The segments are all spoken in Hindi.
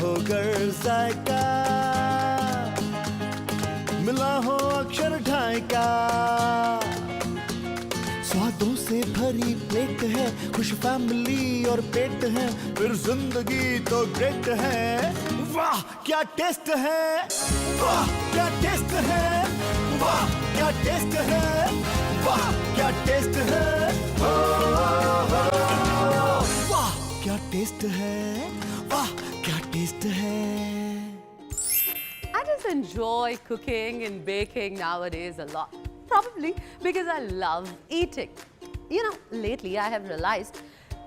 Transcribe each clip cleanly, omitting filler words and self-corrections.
हो गर जायका, मिला हो अक्षर ढाई का। स्वादों से भरी प्लेट है, खुश फैमिली और पेट है, फिर जिंदगी तो ग्रेट है। वाह क्या टेस्ट है, वाह क्या टेस्ट है, वाह क्या टेस्ट है, वाह क्या टेस्ट है, वाह क्या टेस्ट है, वाह क्या टेस्ट है। I just enjoy cooking and baking nowadays a lot. Probably because I love eating. You know, lately I have realized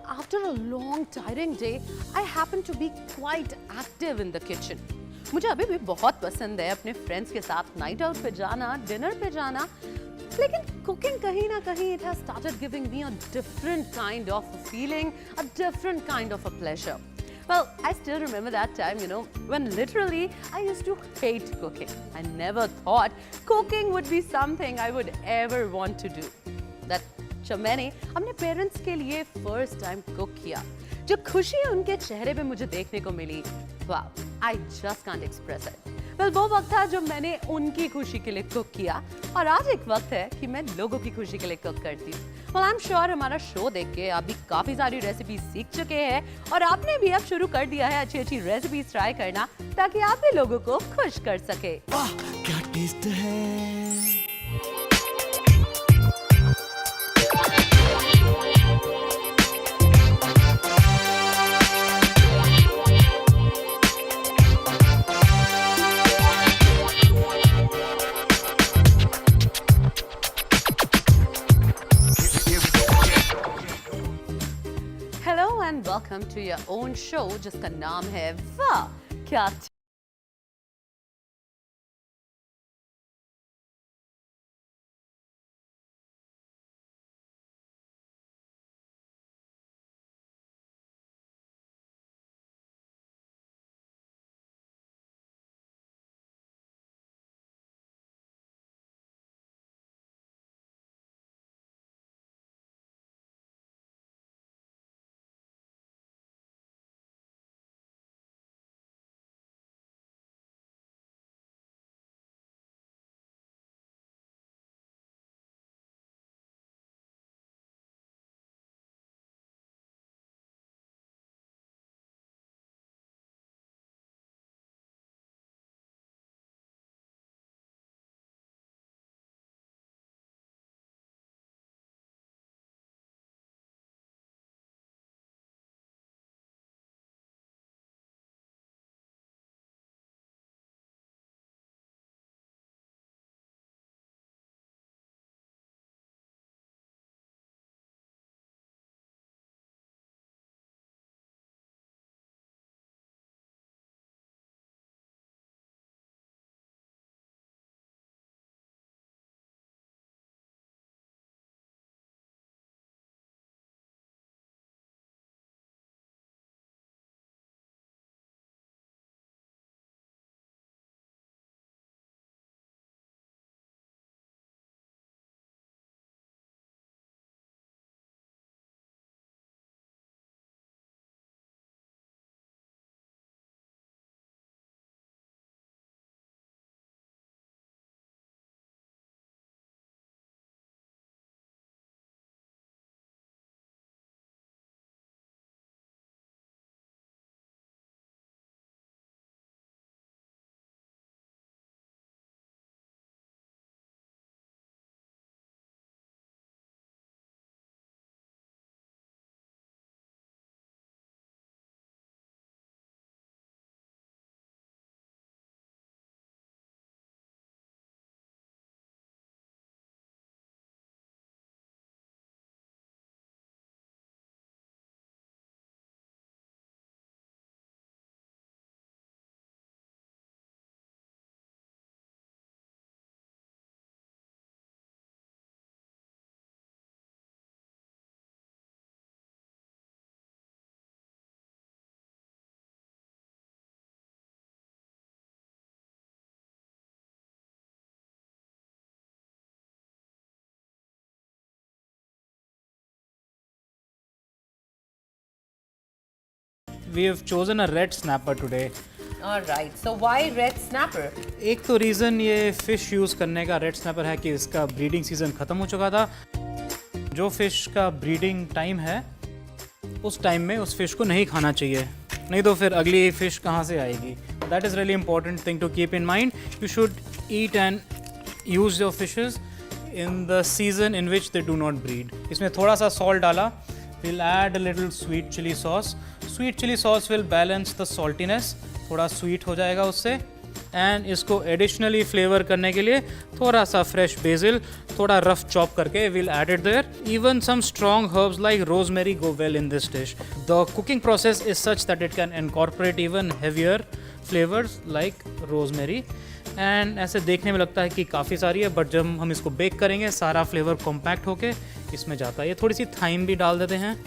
after a long tiring day, I happen to be quite active in the kitchen. मुझे अभी भी बहुत पसंद है अपने फ्रेंड्स के साथ नाइट आउट पे जाना, डिनर पे जाना, लेकिन कुकिंग कहीं ना कहीं it has started giving me a different kind of a feeling, a different kind of a pleasure. Well, I still remember that time, you know, when literally I used to hate cooking. I never thought cooking would be something I would ever want to do. That जब मैंने अपने पेरेंट्स के लिए फर्स्ट टाइम कुक किया, जो खुशी उनके चेहरे पे मुझे देखने को मिली, वाह, I just can't express it. Well, वो वक्त था जब मैंने उनकी खुशी के लिए कुक किया और आज एक वक्त है कि मैं लोगों की खुशी के लिए कुक करती हूँ। Well, I'm sure हमारा शो देख के आप भी काफी सारी रेसिपी सीख चुके हैं और आपने भी अब शुरू कर दिया है अच्छी अच्छी रेसिपीज ट्राई करना ताकि आप भी लोगों को खुश कर सके। वाह क्या टेस्ट है। Hello and welcome to your own show जिसका नाम है वाह क्या we have chosen a red snapper today. All right. So why red snapper? एक तो रीज़न ये फ़िश यूज़ करने का रेड स्नैपर है कि इसका ब्रीडिंग सीज़न ख़त्म हो चुका था. जो फ़िश का ब्रीडिंग टाइम है उस टाइम में उस फ़िश को नहीं खाना चाहिए, नहीं तो फिर अगली फ़िश कहाँ से आएगी. That is really important thing to keep in mind. You should eat and use your fishes in the season in which they do not breed. इसमें थोड़ा सा salt डाला. We'll add a little sweet chili sauce. Sweet chili sauce will balance the saltiness. थोड़ा sweet हो जाएगा उससे. And इसको additionally flavor करने के लिए थोड़ा सा fresh basil, थोड़ा rough chop करके we'll add it there. Even some strong herbs like rosemary go well in this dish. The cooking process is such that it can incorporate even heavier flavors like rosemary. And ऐसे देखने में लगता है कि काफ़ी सारी है, बट जब हम इसको बेक करेंगे सारा फ्लेवर कॉम्पैक्ट होके इसमें जाता है. ये थोड़ी सी थाइम भी डाल देते हैं.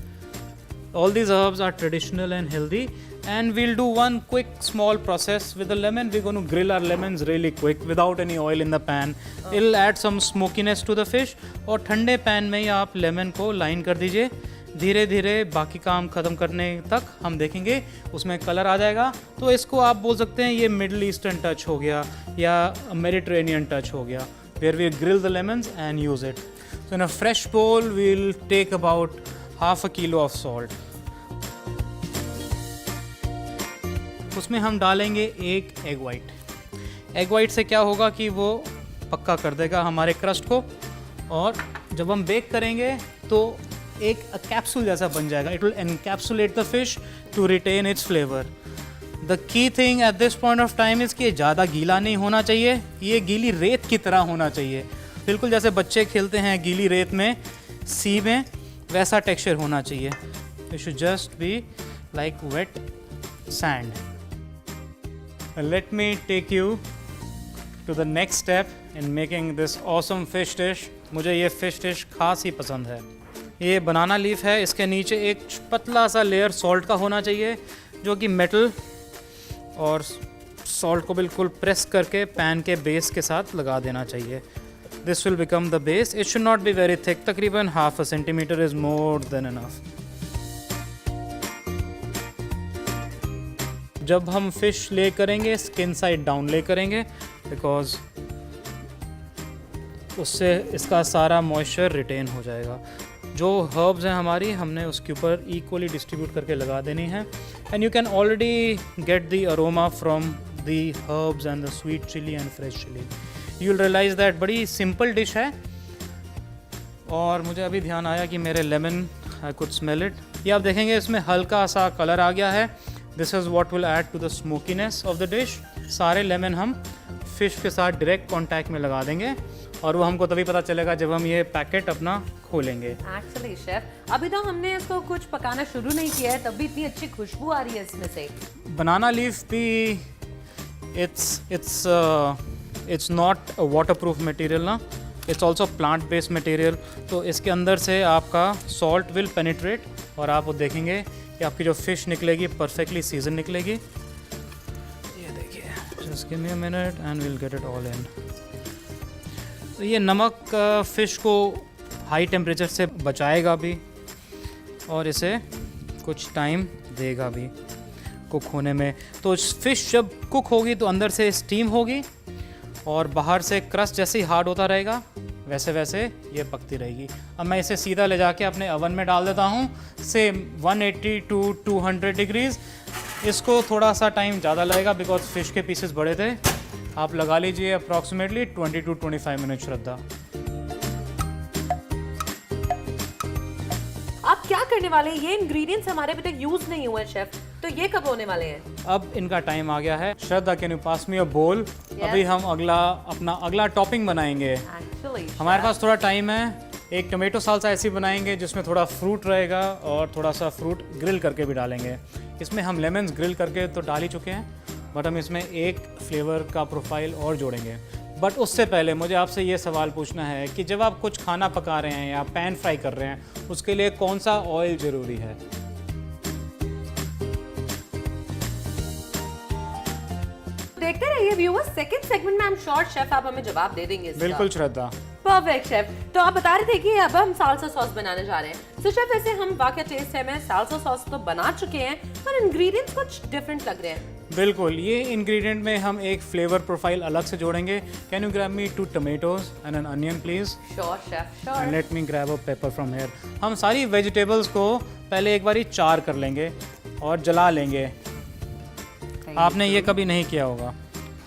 All these herbs are traditional and healthy. And we'll do one quick small process with the lemon. We gonna grill our lemons really quick without any oil in the pan. It will add some smokiness to the fish. और ठंडे पैन में ही आप लेमन को लाइन कर दीजिए. धीरे धीरे बाकी काम ख़त्म करने तक हम देखेंगे उसमें कलर आ जाएगा. तो इसको आप बोल सकते हैं ये मिडल ईस्टर्न टच हो गया या मेडिटेरेनियन टच हो गया, where we grill the lemons and use it. So in a fresh bowl we'll take about ½ kilo of salt. उसमें हम डालेंगे एक एग वाइट. एग वाइट से क्या होगा कि वो पक्का कर देगा हमारे क्रस्ट को, और जब हम बेक करेंगे तो एक कैप्सूल जैसा बन जाएगा. It will encapsulate the fish to retain its flavour. The key thing at this point of time is कि ज़्यादा गीला नहीं होना चाहिए. ये गीली रेत की तरह होना चाहिए, बिल्कुल जैसे बच्चे खेलते हैं गीली रेत में सी में, वैसा टेक्सचर होना चाहिए. It should just be like wet sand. Let me take you to the next step in making this awesome fish dish. मुझे ये फ़िश डिश खास ही पसंद है. ये बनाना लीफ है. इसके नीचे एक पतला सा लेयर सॉल्ट का होना चाहिए, जो कि मेटल, और सॉल्ट को बिल्कुल प्रेस करके पैन के बेस के साथ लगा देना चाहिए. This will become the base. It should not be very thick. तकरीबन ½ centimetre is more than enough. जब हम फिश ले करेंगे स्किन साइड डाउन ले करेंगे, बिकॉज उससे इसका सारा मॉइस्चर रिटेन हो जाएगा. जो हर्ब्स हैं हमारी, हमने उसके ऊपर इक्वली डिस्ट्रीब्यूट करके लगा देनी है. And you can already get the aroma from the herbs and the sweet chilli and fresh chilli. You will realise that बड़ी सिंपल डिश है. और मुझे अभी ध्यान आया कि मेरे lemon, I could smell it. ये आप देखेंगे इसमें हल्का सा कलर आ गया है. This is what will add to the smokiness of the dish. सारे लेमन हम फिश के साथ डायरेक्ट कॉन्टैक्ट में लगा देंगे, और वो हमको तभी पता चलेगा जब हम ये पैकेट अपना खोलेंगे. एक्चुअली शेफ, अभी तो हमने इसको कुछ पकाना शुरू नहीं किया है, तब भी इतनी अच्छी खुशबू आ रही है इसमें से. बनाना लीफ भी it's not a waterproof material ना. It's also plant based material. तो इसके अंदर से आपका सॉल्ट विल पेनिट्रेट, और आप वो देखेंगे कि आपकी जो फिश निकलेगी परफेक्टली सीजन निकलेगी. ये देखिए, just give me a minute and will get it all in. तो ये नमक फ़िश को हाई टेम्परेचर से बचाएगा भी, और इसे कुछ टाइम देगा भी कुक होने में. तो फ़िश जब कुक होगी तो अंदर से स्टीम होगी, और बाहर से क्रस्ट जैसे ही हार्ड होता रहेगा वैसे वैसे ये पकती रहेगी. अब मैं इसे सीधा ले जाके अपने ओवन में डाल देता हूँ, से 180 to 200 डिग्रीज़. इसको थोड़ा सा टाइम ज़्यादा लगेगा बिकॉज फ़िश के पीसेस बड़े थे. आप लगा लीजिए अप्रॉक्सीमेटली 20 to 25 मिनट. श्रद्धा, आप क्या करने वाले हैं? ये इंग्रेडिएंट्स हमारे अभी तक यूज नहीं हुए शेफ, तो ये कब होने वाले हैं? अब इनका टाइम आ गया है. श्रद्धा, कैन यू पास मी अ बोल? अभी हम अपना अगला टॉपिंग बनाएंगे. Actually, हमारे पास थोड़ा टाइम है. एक टोमेटो साल्सा ऐसी बनाएंगे जिसमें थोड़ा फ्रूट रहेगा, और थोड़ा सा फ्रूट ग्रिल करके भी डालेंगे. इसमें हम लेमन्स ग्रिल करके तो डाल ही चुके हैं, बट हम इसमें एक फ्लेवर का प्रोफाइल और जोड़ेंगे. बट उससे पहले मुझे आपसे ये सवाल पूछना है कि जब आप कुछ खाना पका रहे हैं या पैन फ्राई कर रहे हैं, उसके लिए कौन सा ऑयल ज़रूरी है? देखते रहिए व्यूअर्स. सेकंड सेगमेंट में आई एम श्योर शेफ आप हमें जवाब दे देंगे इसका. बिल्कुल श्रद्धा. Perfect chef. तो आप बता रहे थे कि अब हम साल्सा सॉस बनाने जा रहे हैं। सो शेफ वैसे हम वाकई टेस्ट है में साल्सा सॉस तो बना चुके हैं, पर इंग्रेडिएंट्स कुछ डिफरेंट लग रहे हैं। बिल्कुल, ये इंग्रेडिएंट में हम एक फ्लेवर प्रोफाइल अलग से जोड़ेंगे। Can you grab me 2 tomatoes and N onion please? Sure chef, and sure. Let me grab a paper from here. हम सारी वेजिटेबल्स को पहले एक बारी चार कर लेंगे और जला लेंगे। आपने ये कभी नहीं किया होगा।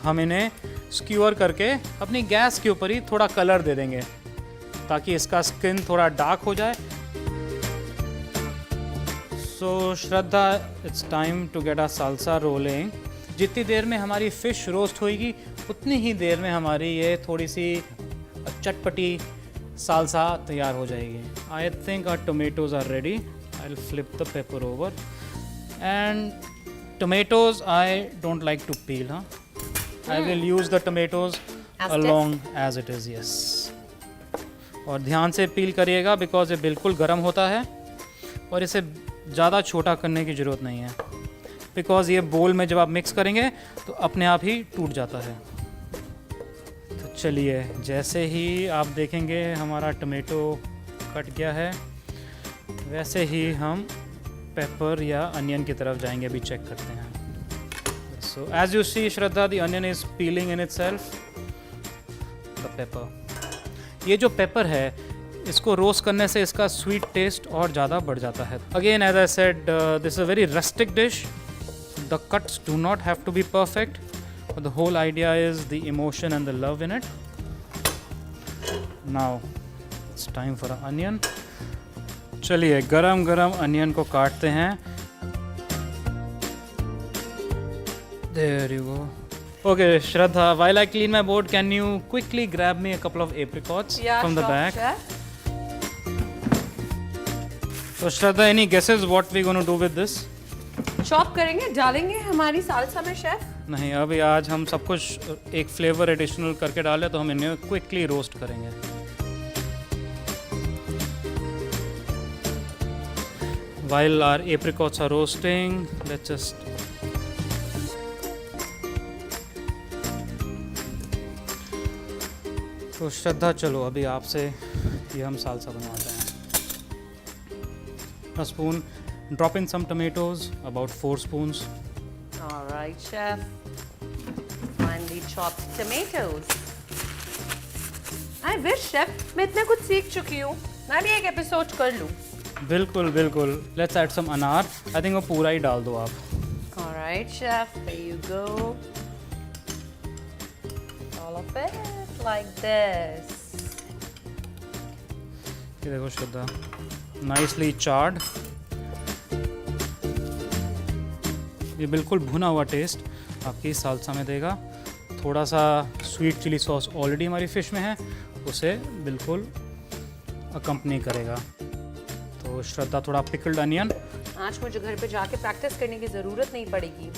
हम इन्हें स्क्यूअर करके अपनी गैस के ऊपर ही थोड़ा कलर दे देंगे ताकि इसका स्किन थोड़ा डार्क हो जाए। So Shraddha, it's time to get a salsa rolling. जितनी देर में हमारी फ़िश रोस्ट होएगी उतनी ही देर में हमारी ये थोड़ी सी चटपटी साल्सा तैयार हो जाएगी। I think our tomatoes are ready. I will flip the paper over and tomatoes I don't like to peel, I will use the tomatoes As along as it is, yes. और ध्यान से पील करिएगा बिकॉज ये बिल्कुल गर्म होता है और इसे ज़्यादा छोटा करने की ज़रूरत नहीं है बिकॉज ये बोल में जब आप मिक्स करेंगे तो अपने आप ही टूट जाता है। तो चलिए, जैसे ही आप देखेंगे हमारा टमाटो कट गया है वैसे ही हम पेपर या अनियन की तरफ जाएंगे। अभी चेक करते हैं। So as you see Shraddha, the onion is peeling in itself. The paper, ये जो पेपर है इसको रोस्ट करने से इसका स्वीट टेस्ट और ज़्यादा बढ़ जाता है। Again as I said, this is a very rustic dish. The cuts do not have to be perfect, but the whole idea is the emotion and the love in it. Now it's time for a onion. चलिए, गरम गरम अनियन को काटते हैं। There you go. Okay, Shraddha, while I clean my board, can you quickly grab me a couple of apricots from the back? So Shraddha, any guesses what we're going to do with this? Chop करेंगे, डालेंगे हमारी साल्सा में शेफ। नहीं, अभी आज हम सब कुछ एक फ्लेवर एडिशनल करके डाले तो हम इन्हें क्विकली रोस्ट करेंगे। While our apricots are roasting, let's just तो श्रद्धा, चलो अभी आपसे ये हम साल्सा बनवाते हैं। A spoon, drop in some tomatoes, about 4 spoons. All right, chef. Finely chopped tomatoes. I wish, chef, मैं इतना कुछ सीख चुकी हूँ, मैं भी एक एपिसोड कर लूँ। बिल्कुल बिल्कुल। लेट्स ऐड सम अनार। आई थिंक वो पूरा ही डाल दो आप। All right, chef. There you go. All of it like this. ये देखो श्रद्धा, नाइसली चार्ड। ये बिल्कुल भुना हुआ टेस्ट आपकी साल्सा में देगा। थोड़ा सा स्वीट चिली सॉस ऑलरेडी हमारी फ़िश में है, उसे बिल्कुल अकम्पनी करेगा। तो श्रद्धा, थोड़ा पिकल्ड अनियन। आज मुझे घर पे जाके प्रैक्टिस करने की ज़रूरत नहीं पड़ेगी।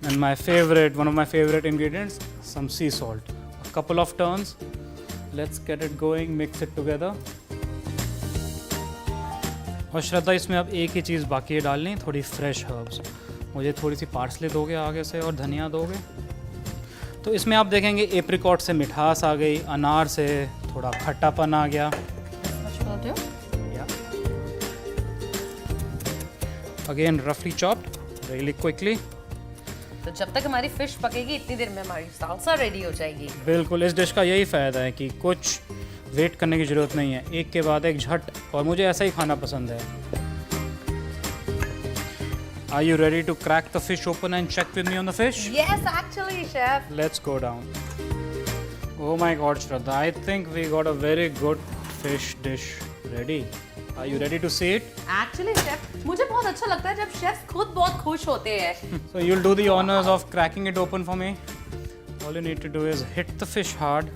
And my favourite, one of my favourite ingredients, some sea salt. A couple of turns, let's get it going, mix it together. और श्रद्धा, इसमें अब एक ही चीज़ बाकी है डालनी, थोड़ी फ्रेश हर्ब्स। मुझे थोड़ी सी पार्सले दोगे आगे से और धनिया दोगे। तो इसमें आप देखेंगे एप्रिकॉट से मिठास आ गई, अनार से थोड़ा खट्टापन आ गया। अगेन रफली चॉप्ड, रियली क्विकली। तो जब तक हमारी फिश पकेगी इतनी देर में हमारी साल्सा रेडी हो जाएगी। बिल्कुल, इस डिश का यही फ़ायदा है कि कुछ वेट करने की ज़रूरत नहीं है, एक के बाद एक झट। और मुझे ऐसा ही खाना पसंद है। Are you ready to crack the fish open and check with me on the fish? Yes, actually, chef. Let's go down. Oh my God, Shraddha, I think we got a very good fish dish ready. Are you ready to see it? Actually, chef, मुझे बहुत अच्छा लगता है जब शेफ खुद बहुत खुश होते हैं। So you'll do the honors of cracking it open for me. All you need to do is hit the fish hard,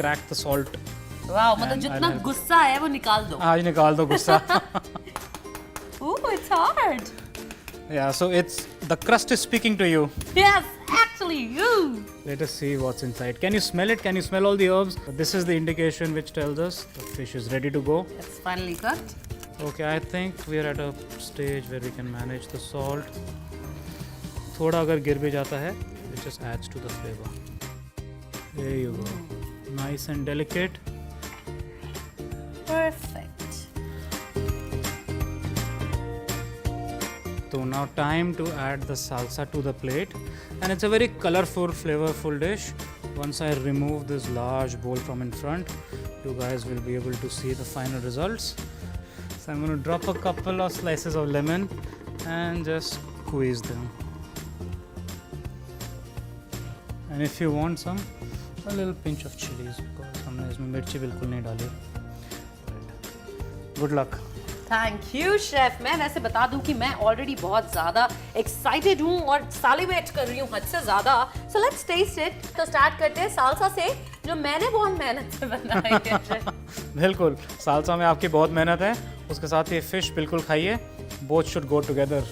crack the salt. वाह, मतलब जितना गुस्सा है वो निकाल दो। आज निकाल दो गुस्सा। Ooh, it's hard. Yeah, so it's the crust is speaking to you. Yes, actually, you. Let us see what's inside. Can you smell it? Can you smell all the herbs? This is the indication which tells us the fish is ready to go. It's finally cooked. Okay, I think we are at a stage where we can manage the salt. थोड़ा अगर गिर भी जाता है, it just adds to the flavor. There you go. Nice and delicate. Perfect. So now time to add the salsa to the plate, and it's a very colorful, flavorful dish. Once I remove this large bowl from in front, you guys will be able to see the final results. So I'm going to drop a couple of slices of lemon and just squeeze them. And if you want some, a little pinch of chilies, because हमने इसमें मिर्ची बिल्कुल नहीं डाली. Good luck. Thank you chef. मैं वैसे बता दूं कि मैं ऑलरेडी बहुत ज़्यादा एक्साइटेड हूँ और सालिवेट कर रही हूँ हद से ज़्यादा। So let's taste it. तो स्टार्ट करते हैं सालसा से, जो मैंने बहुत मेहनत से बनाई है। बिल्कुल, सालसा में आपकी बहुत मेहनत है, उसके साथ ये फिश बिल्कुल खाइए। Both should go together.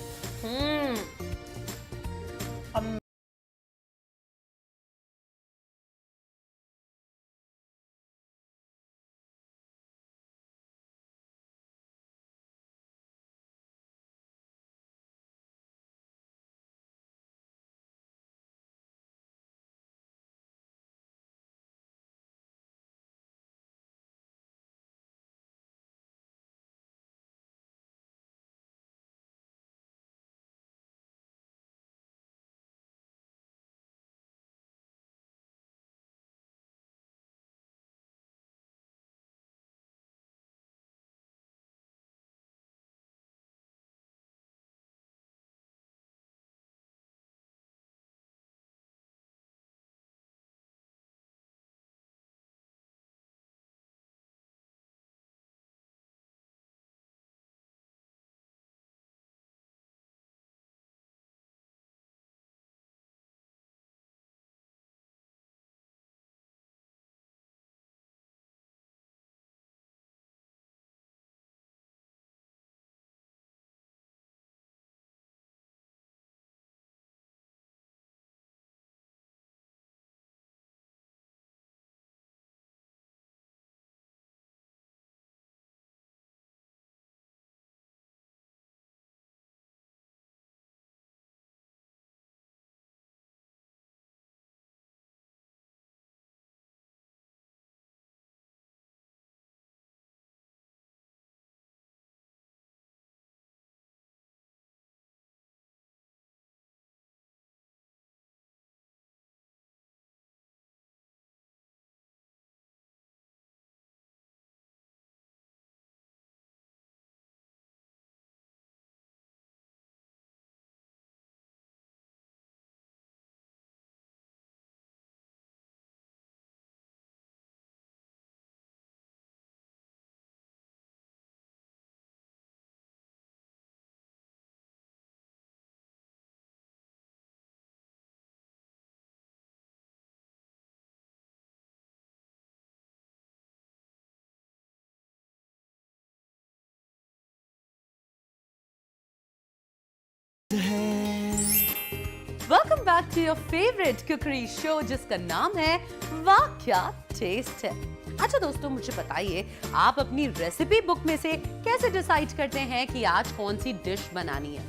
Welcome back to your favourite cookery show, जिसका नाम है वाह क्या टेस्ट है। अच्छा दोस्तों, मुझे बताइए, आप अपनी रेसिपी बुक में से कैसे डिसाइड करते हैं कि आज कौन सी डिश बनानी है?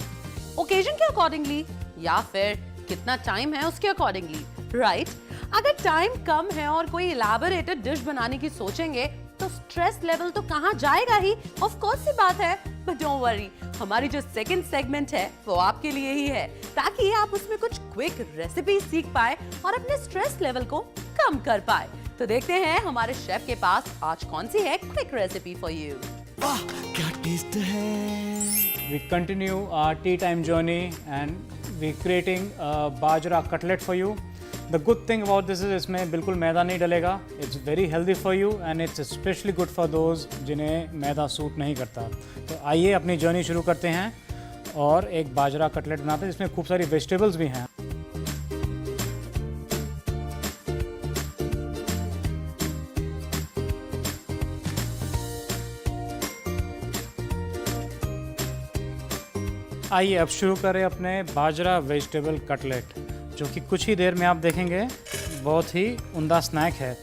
ओकेजन के अकॉर्डिंगली या फिर कितना टाइम है उसके अकॉर्डिंगली, राइट? अगर टाइम कम है और कोई इलैबोरेटेड डिश बनाने की सोचेंगे तो स्ट्रेस लेवल तो कहाँ जाएगा ही, ऑफ कोर्स सी बात है। बट डोंट वरी, हमारी जो सेकंड सेगमेंट है वो आपके लिए ही है, ताकि आप उसमें कुछ क्विक रेसिपी सीख पाए और अपने स्ट्रेस लेवल को कम कर पाए। तो देखते हैं हमारे शेफ के पास आज कौन सी है क्विक रेसिपी फॉर यू। वाह क्या टेस्ट है। We continue our tea time journey and we're creating a bajra cutlet for you. The good thing about this is इसमें बिल्कुल मैदा नहीं डलेगा. It's very healthy for you and it's especially good for those जिन्हें मैदा सूट नहीं करता. तो आइए अपनी जर्नी शुरू करते हैं और एक बाजरा कटलेट बनाते हैं जिसमें खूब सारी वेजिटेबल्स भी हैं. आइए अब शुरू करें अपने बाजरा वेजिटेबल कटलेट, जो कि कुछ ही देर में आप देखेंगे बहुत ही उम्दा स्नैक है.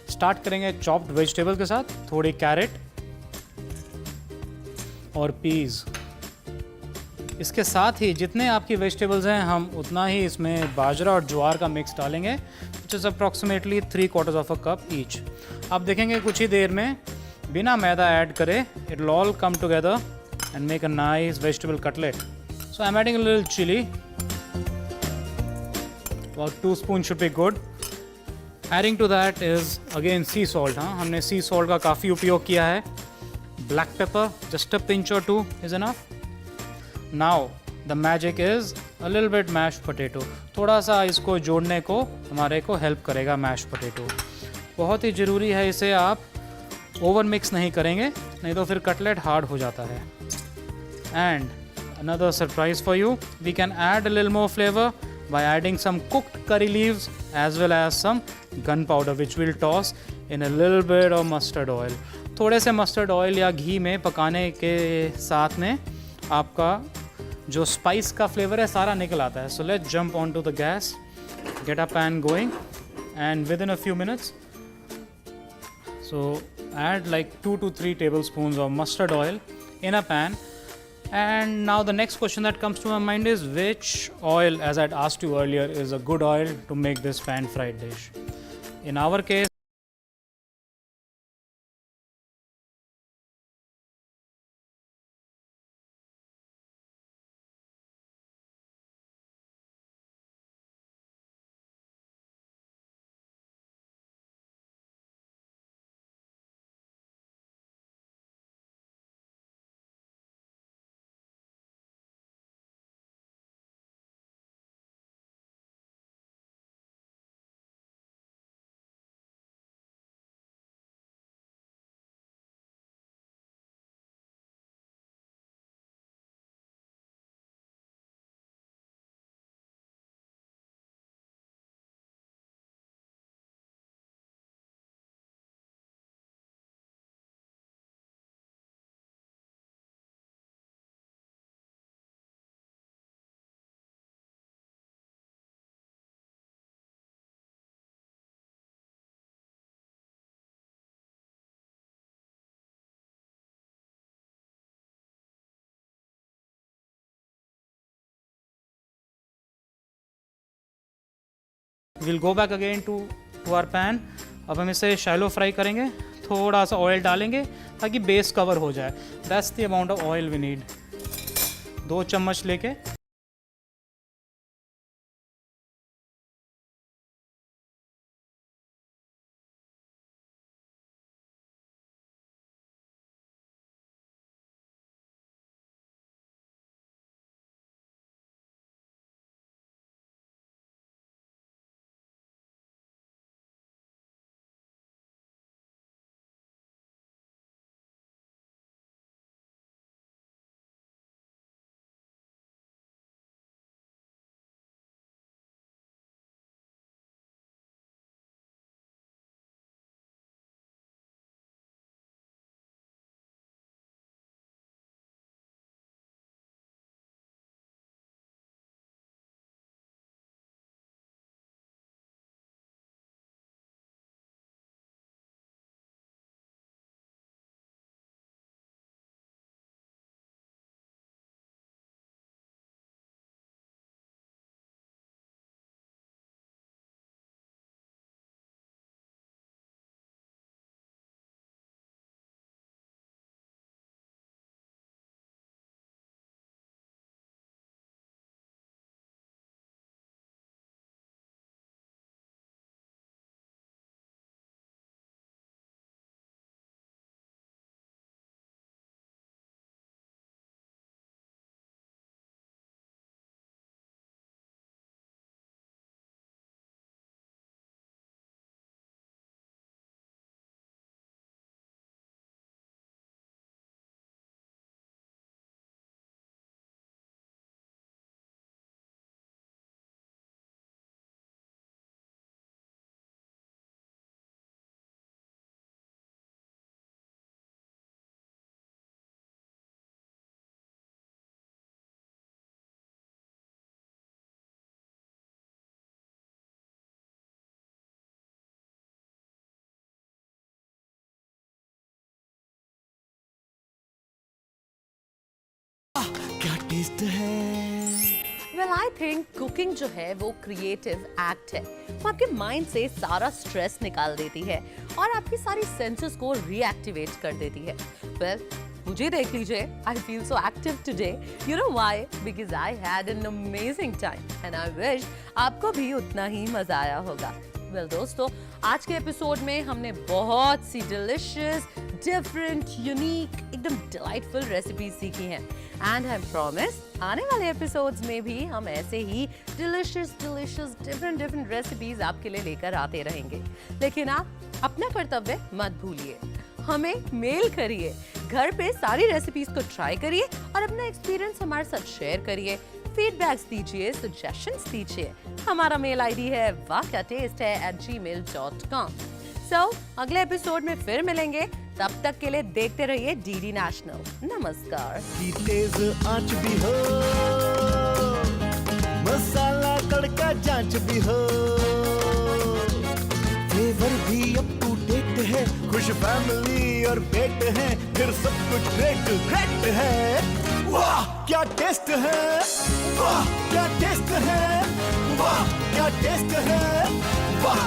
स्टार्ट करेंगे चॉप्ड वेजिटेबल के साथ, थोड़ी कैरेट और पीज़. इसके साथ ही जितने आपकी वेजिटेबल्स हैं हम उतना ही इसमें बाजरा और ज्वार का मिक्स डालेंगे. which is approximately 3/4 of a cup each. आप देखेंगे कुछ ही देर में बिना मैदा ऐड करे it will all come together and make a nice vegetable cutlet. So I'm adding a little chili. About 2 spoons should be good. Adding to that is again sea salt. हमने sea salt का काफ़ी उपयोग किया है. Black pepper, just a pinch or 2 is enough. Now the magic is a little bit mashed potato. थोड़ा सा इसको जोड़ने को हमारे को हेल्प करेगा mashed potato. बहुत ही ज़रूरी है, इसे आप ओवर मिक्स नहीं करेंगे, नहीं तो फिर कटलेट हार्ड हो जाता है. And another surprise for you, we can add a little more flavor by adding some cooked curry leaves as well as some gunpowder, which we'll toss in a little bit of mustard oil. थोड़े से मस्टर्ड ऑयल या घी में पकाने के साथ में आपका जो स्पाइस का फ्लेवर है सारा निकल आता है. So let's jump onto the gas, get our pan going, and within a few minutes, so add like 2 to 3 tablespoons of mustard oil in a pan. And now the next question that comes to my mind is which oil, as I'd asked you earlier, is a good oil to make this pan fried dish. In our case, we'll go back again to our pan. अब हम इसे शैलो फ्राई करेंगे, थोड़ा सा ऑयल डालेंगे ताकि बेस कवर हो जाए. That's the amount of oil we need. 2 चम्मच लेके क्या टेस्ट है. Well, I think cooking जो है वो creative act है वो आपके माइंड से सारा स्ट्रेस निकाल देती है और आपकी सारी सेंसेस को रीएक्टिवेट कर देती है। वेल, मुझे देख लीजिए, I feel so active today. You know why? Because I had an amazing time and I wish आपको भी उतना ही मजा आया होगा। वेल दोस्तों, आज के एपिसोड में हमने बहुत सी डिलिशियस, डिफरेंट, यूनिक, एकदम डिलाइटफुल रेसिपीज सीखी हैं एंड आई प्रॉमिस आने वाले एपिसोड्स में भी हम ऐसे ही डिलिशियस डिफरेंट रेसिपीज आपके लिए लेकर आते रहेंगे। लेकिन आप अपना कर्तव्य मत भूलिए, हमें मेल करिए, घर पे सारी रेसिपीज को ट्राई करिए और अपना एक्सपीरियंस हमारे साथ शेयर करिए, फीडबैक्स दीजिए, सजेशंस दीजिए। हमारा मेल आईडी है waakyatasthai@gmail.com। सो अगले एपिसोड में फिर मिलेंगे, तब तक के लिए देखते रहिए डीडी नेशनल। नमस्कार। की तेज आंच भी हो, मसाला तड़का जांच भी हो, फ्लेवर भी अप टू डेट है, खुश फैमिली और पेट है, फिर सब कुछ ग्रेट है। वाह क्या टेस्ट है, वाह क्या टेस्ट है, वाह क्या टेस्ट है, वाह